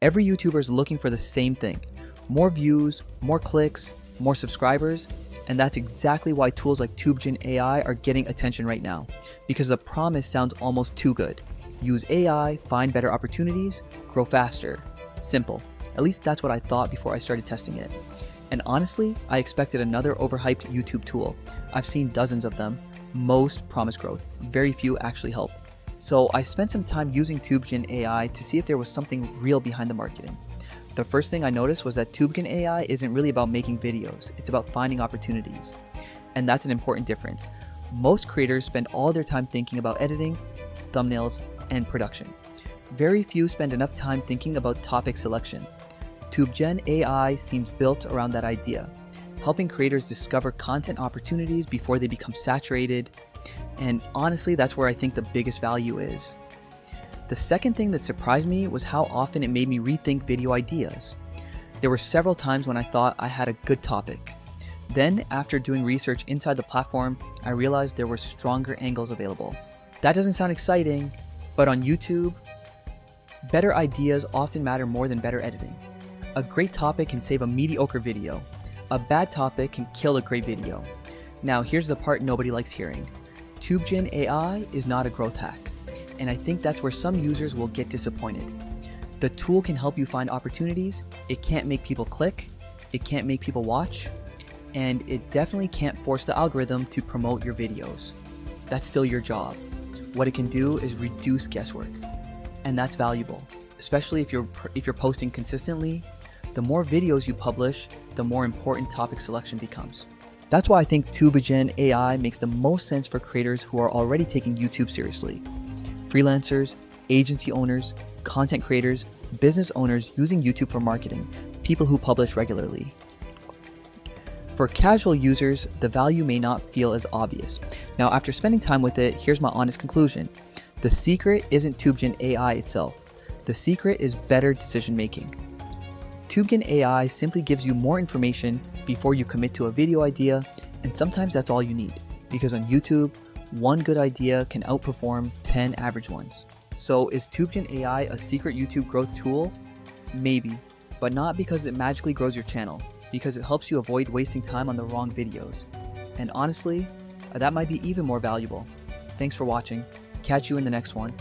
Every YouTuber is looking for the same thing: more views, more clicks, more subscribers, and that's exactly why tools like Tubegen AI are getting attention right now, because the promise sounds almost too good. Use AI, find better opportunities, grow faster. Simple. At least that's what I thought before I started testing it. And honestly, I expected another overhyped YouTube tool. I've seen dozens of them. Most promise growth. Very few actually help. So I spent some time using Tubegen AI to see if there was something real behind the marketing. The first thing I noticed was that Tubegen AI isn't really about making videos, it's about finding opportunities. And that's an important difference. Most creators spend all their time thinking about editing, thumbnails, and production. Very few spend enough time thinking about topic selection. Tubegen AI seems built around that idea, helping creators discover content opportunities before they become saturated. And honestly, that's where I think the biggest value is. The second thing that surprised me was how often it made me rethink video ideas. There were several times when I thought I had a good topic. Then, after doing research inside the platform, I realized there were stronger angles available. That doesn't sound exciting, but on YouTube, better ideas often matter more than better editing. A great topic can save a mediocre video. A bad topic can kill a great video. Now, here's the part nobody likes hearing. Tubegen AI is not a growth hack, and I think that's where some users will get disappointed. The tool can help you find opportunities, it can't make people click, it can't make people watch, and it definitely can't force the algorithm to promote your videos. That's still your job. What it can do is reduce guesswork, and that's valuable, especially if you're posting consistently. The more videos you publish, the more important topic selection becomes. That's why I think Tubegen AI makes the most sense for creators who are already taking YouTube seriously. Freelancers, agency owners, content creators, business owners using YouTube for marketing, people who publish regularly. For casual users, the value may not feel as obvious. Now, after spending time with it, here's my honest conclusion. The secret isn't Tubegen AI itself. The secret is better decision making. Tubegen AI simply gives you more information before you commit to a video idea, and sometimes that's all you need, because on YouTube, one good idea can outperform 10 average ones. So is Tubegen AI a secret YouTube growth tool? Maybe, but not because it magically grows your channel, because it helps you avoid wasting time on the wrong videos. And honestly, that might be even more valuable. Thanks for watching. Catch you in the next one.